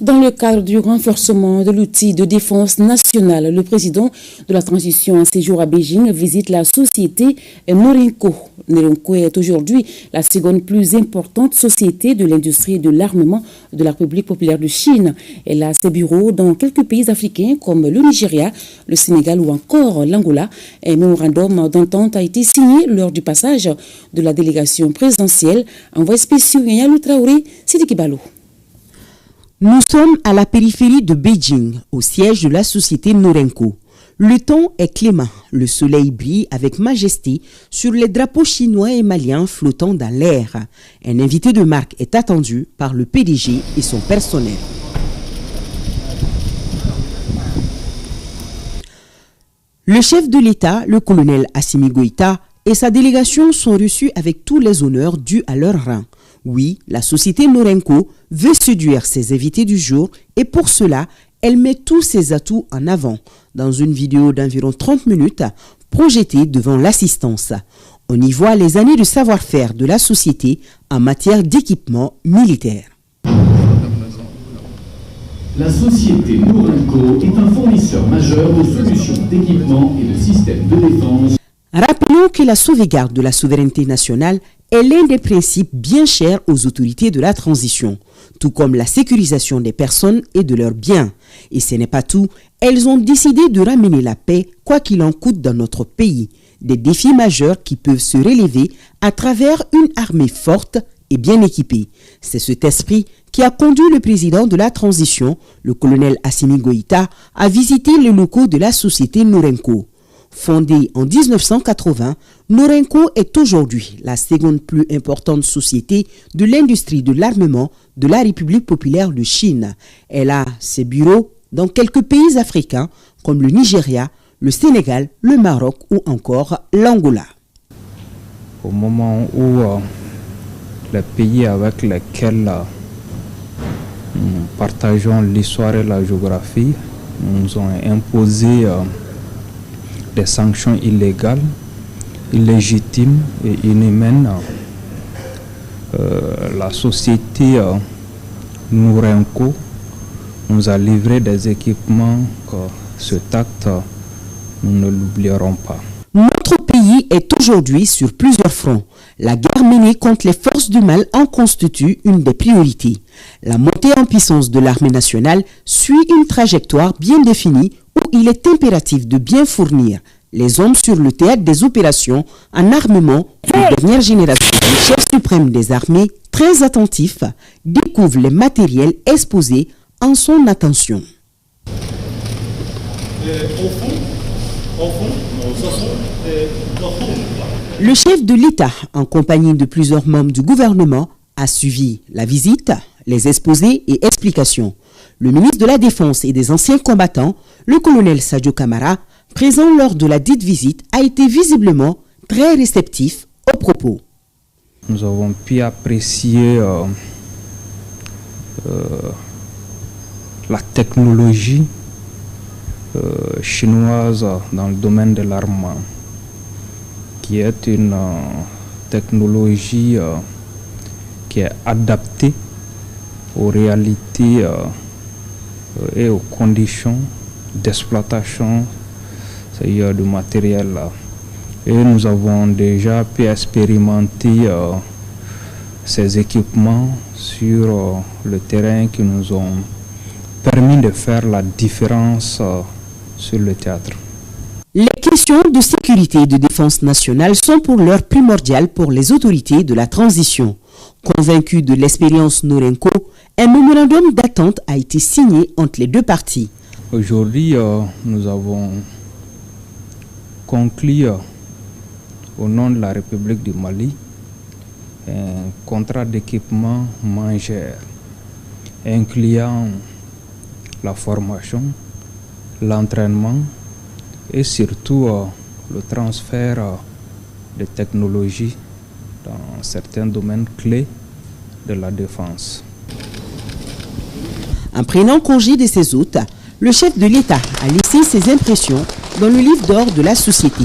Dans le cadre du renforcement de l'outil de défense nationale, le président de la transition en séjour à Beijing visite la société Norinco. Norinco est aujourd'hui la seconde plus importante société de l'industrie de l'armement de la République populaire de Chine. Elle a ses bureaux dans quelques pays africains comme le Nigeria, le Sénégal ou encore l'Angola. Un mémorandum d'entente a été signé lors du passage de la délégation présidentielle. Envoyé spécial Yalou Traoré, Sidiki Balo. Nous sommes à la périphérie de Beijing, au siège de la société Norinco. Le temps est clément, le soleil brille avec majesté sur les drapeaux chinois et maliens flottant dans l'air. Un invité de marque est attendu par le PDG et son personnel. Le chef de l'État, le colonel Assimi Goïta, et sa délégation sont reçus avec tous les honneurs dus à leur rang. Oui, la société Norinco veut séduire ses invités du jour et pour cela, elle met tous ses atouts en avant dans une vidéo d'environ 30 minutes projetée devant l'assistance. On y voit les années de savoir-faire de la société en matière d'équipement militaire. La société Norinco est un fournisseur majeur de solutions d'équipement et de systèmes de défense. Rappelons que la sauvegarde de la souveraineté nationale est l'un des principes bien chers aux autorités de la transition, tout comme la sécurisation des personnes et de leurs biens. Et ce n'est pas tout, elles ont décidé de ramener la paix, quoi qu'il en coûte dans notre pays. Des défis majeurs qui peuvent se relever à travers une armée forte et bien équipée. C'est cet esprit qui a conduit le président de la transition, le colonel Assimi Goïta, à visiter les locaux de la société Norinco. Fondée en 1980, Norinco est aujourd'hui la seconde plus importante société de l'industrie de l'armement de la République populaire de Chine. Elle a ses bureaux dans quelques pays africains comme le Nigeria, le Sénégal, le Maroc ou encore l'Angola. Au moment où les pays avec lesquels nous partageons l'histoire et la géographie nous ont imposé des sanctions illégales, illégitimes et inhumaines, la société Norinco nous a livré des équipements que cet acte, nous ne l'oublierons pas. Notre pays est aujourd'hui sur plusieurs fronts. La guerre menée contre les forces du mal en constitue une des priorités. La montée en puissance de l'armée nationale suit une trajectoire bien définie où il est impératif de bien fournir les hommes sur le théâtre des opérations en armement de dernière génération. Le chef suprême des armées, très attentif, découvre les matériels exposés en son attention. Le chef de l'État, en compagnie de plusieurs membres du gouvernement, a suivi la visite, les exposés et explications. Le ministre de la Défense et des anciens combattants, le colonel Sadio Camara, présent lors de la dite visite, a été visiblement très réceptif aux propos. Nous avons pu apprécier la technologie chinoise dans le domaine de l'armement, qui est une technologie qui est adaptée aux réalités et aux conditions d'exploitation du matériel. Et nous avons déjà pu expérimenter ces équipements sur le terrain qui nous ont permis de faire la différence sur le théâtre. Les questions de sécurité et de défense nationale sont pour l'heure primordiales pour les autorités de la transition. Convaincus de l'expérience Norinco, un mémorandum d'attente a été signé entre les deux parties. Aujourd'hui, nous avons conclu au nom de la République du Mali un contrat d'équipement majeur incluant la formation, l'entraînement et surtout le transfert de technologies dans certains domaines clés de la défense. En prenant congé de ses hôtes, le chef de l'État a laissé ses impressions dans le livre d'or de la société.